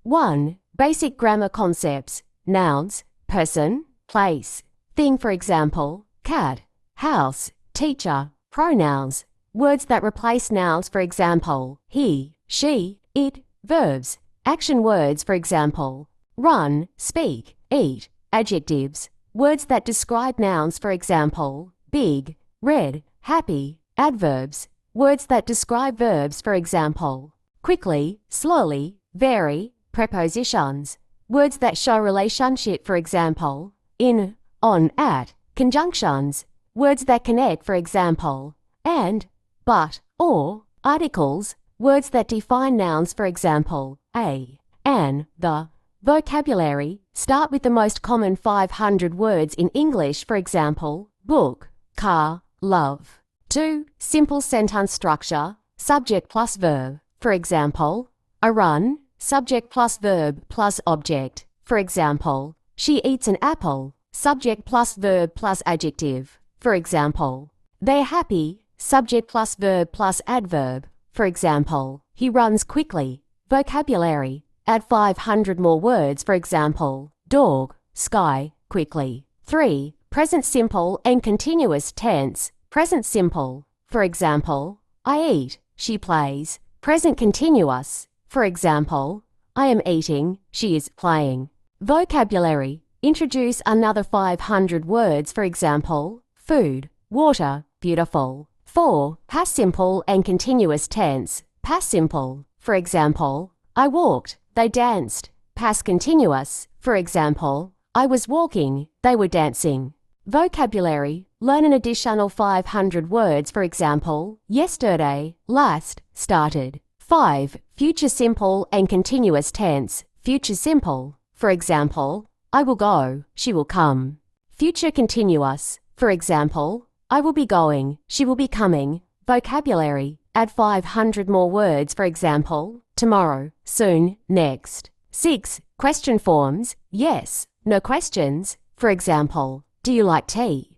1. Basic grammar concepts. Nouns, person, place, thing, for example, cat, house, teacher. Pronouns, words that replace nouns, for example, he, she, it. Verbs, action words, for example, run, speak, eat. Adjectives, words that describe nouns, for example, big, red, happy. Adverbs, words that describe verbs, for example, quickly, slowly, very. Prepositions, words that show relationship, for example, in, on, at. Conjunctions, words that connect, for example, and, but, or. Articles, words that define nouns, for example, a, an, the. Vocabulary, start with the most common 500 words in English, for example, book, car, love. 2. Simple sentence structure, subject plus verb. For example, I run, subject plus verb plus object. For example, she eats an apple, subject plus verb plus adjective. For example, they're happy, subject plus verb plus adverb. For example, he runs quickly. Vocabulary, add 500 more words, for example, dog, sky, quickly. 3. Present simple and continuous tense. Present simple, for example, I eat, she plays. Present continuous, for example, I am eating, she is playing. Vocabulary, introduce another 500 words, for example, food, water, beautiful. 4. Past simple and continuous tense. Past simple, for example, I walked, they danced. Past continuous, for example, I was walking, they were dancing. Vocabulary, learn an additional 500 words, for example, yesterday, last, started. 5. Future simple and continuous tense. Future simple, for example, I will go, she will come. Future continuous, for example, I will be going, she will be coming. Vocabulary, add 500 more words, for example, tomorrow, soon, next. 6. Question forms, yes, no questions. For example, do you like tea?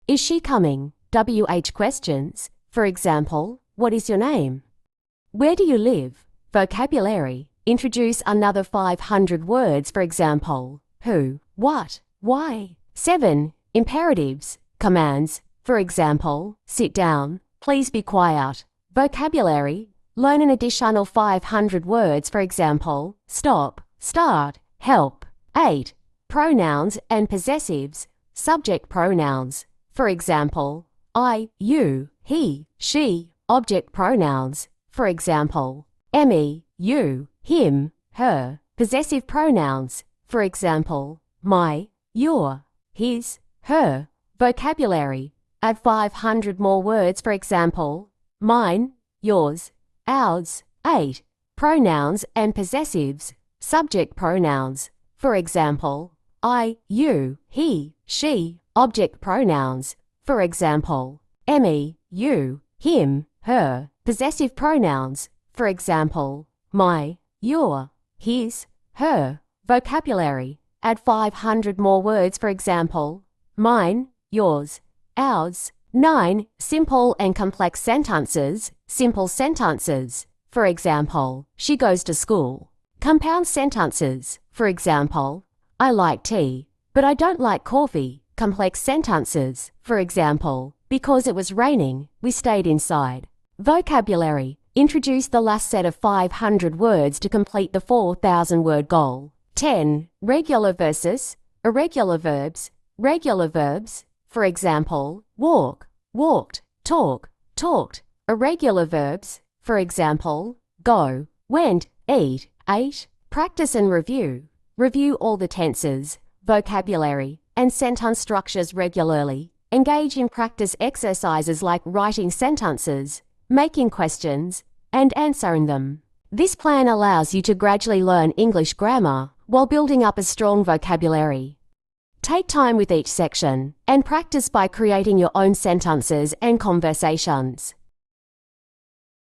Is she coming? WH questions. For example, what is your name? Where do you live? Vocabulary, introduce another 500 words, for example, who, what, why. 7. Imperatives, commands. For example, sit down, please be quiet. Vocabulary, learn an additional 500 words, for example, stop, start, help. 8. Pronouns and possessives, subject pronouns. For example, I, you, he, she. Object pronouns. For example, Emmy, you, him, her. Possessive pronouns. For example, my, your, his, her. Vocabulary, add 500 more words, for example, mine, yours, ours. 8. Pronouns and possessives, subject pronouns. For example, I, you, he, she. Object pronouns. For example, Emmy, you, him, her. Possessive pronouns. For example, my, your, his, her. Vocabulary, add 500 more words, for example, mine, yours, ours. 9. Simple and complex sentences. Simple sentences. For example, she goes to school. Compound sentences. For example, I like tea, but I don't like coffee. Complex sentences. For example, because it was raining, we stayed inside. Vocabulary, introduce the last set of 500 words to complete the 4,000 word goal. 10. Regular versus irregular verbs. Regular verbs. For example, walk, walked, talk, talked. Irregular verbs. For example, go, went, eat, ate. Practice and review. Review all the tenses, vocabulary, and sentence structures regularly. Engage in practice exercises like writing sentences, making questions, and answering them. This plan allows you to gradually learn English grammar while building up a strong vocabulary. Take time with each section and practice by creating your own sentences and conversations.